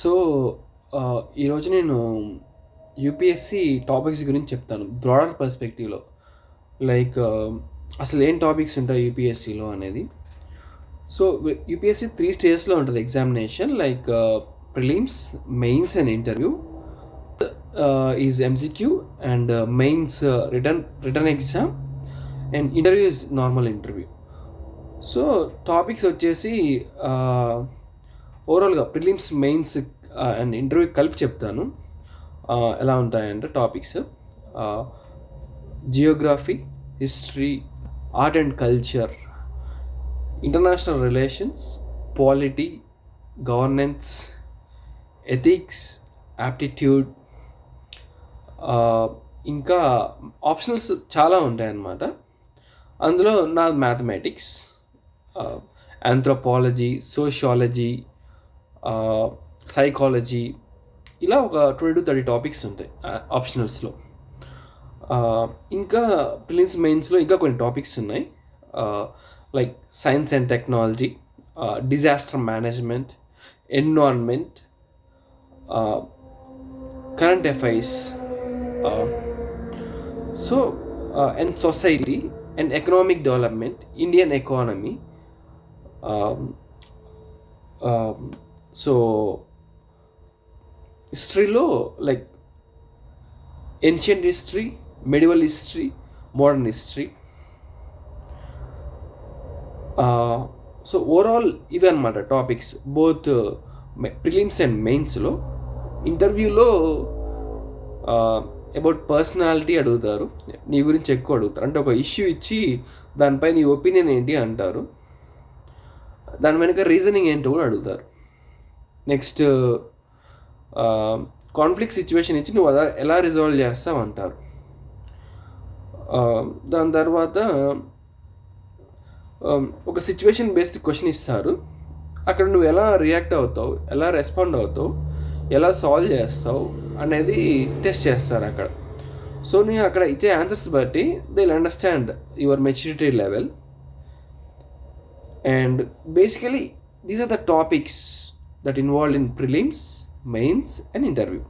So, ఈరోజు నేను UPSC topics గురించి చెప్తాను. బ్రాడర్ పర్స్పెక్టివ్‌లో. లైక్ అసలేం టాపిక్స్ ఉంటాయి యూపీఎస్‌సిలో అనేది. సో, యూపీఎస్‌సి 3 స్టేజెస్‌లో ఉంటది examination. Like prelims, mains and interview. Is MCQ and mains written exam and interview is normal interview. So, topics వచ్చేసి ఓవరాల్‌గా ప్రిలిమ్స్, మెయిన్స్ అండ్ ఇంటర్వ్యూ కలిపి చెప్తాను. ఎలా ఉంటాయంటే topics Geography, history, art and culture, international relations, polity, governance, ethics, aptitude, ఇంకా optionals చాలా ఉంటాయన్నమాట. అందులో నాది మ్యాథమెటిక్స్, ఆంథ్రోపాలజీ, సోషియాలజీ, సైకాలజీ, ఇలా ఒక 20-30 టాపిక్స్ ఉంటాయి ఆప్షనల్స్లో. ఇంకా ప్రిలిమ్స్, మెయిన్స్లో ఇంకా కొన్ని టాపిక్స్ ఉన్నాయి. Like science and technology, disaster management, environment, current affairs, so and society and economic development, Indian economy. So హిస్టరీలో like ancient history, medieval history, modern history. So overall ఇవి అనమాట టాపిక్స్ బోత్ ప్రిలిమ్స్ అండ్ మెయిన్స్లో. ఇంటర్వ్యూలో about personality అడుగుతారు, నీ గురించి ఎక్కువ అడుగుతారు. అంటే ఒక ఇష్యూ ఇచ్చి దానిపై నీ ఒపీనియన్ ఏంటి అంటారు, దాని వెనుక రీజనింగ్ ఏంటో కూడా అడుగుతారు. నెక్స్ట్ కాన్ఫ్లిక్ట్ సిచ్యువేషన్ ఇచ్చి నువ్వు ఎలా రిజాల్వ్ చేస్తావు అంటారు. దాని తర్వాత ఒక సిచ్యువేషన్ బేస్డ్ క్వశ్చన్ ఇస్తారు. అక్కడ నువ్వు ఎలా రియాక్ట్ అవుతావు, ఎలా రెస్పాండ్ అవుతావు, ఎలా సాల్వ్ చేస్తావు అనేది టెస్ట్ చేస్తారు అక్కడ. సో నేను అక్కడ ఇచ్చే ఆన్సర్స్ బట్టి they will understand your maturity level. And basically these are the topics that involved in prelims, mains and interview.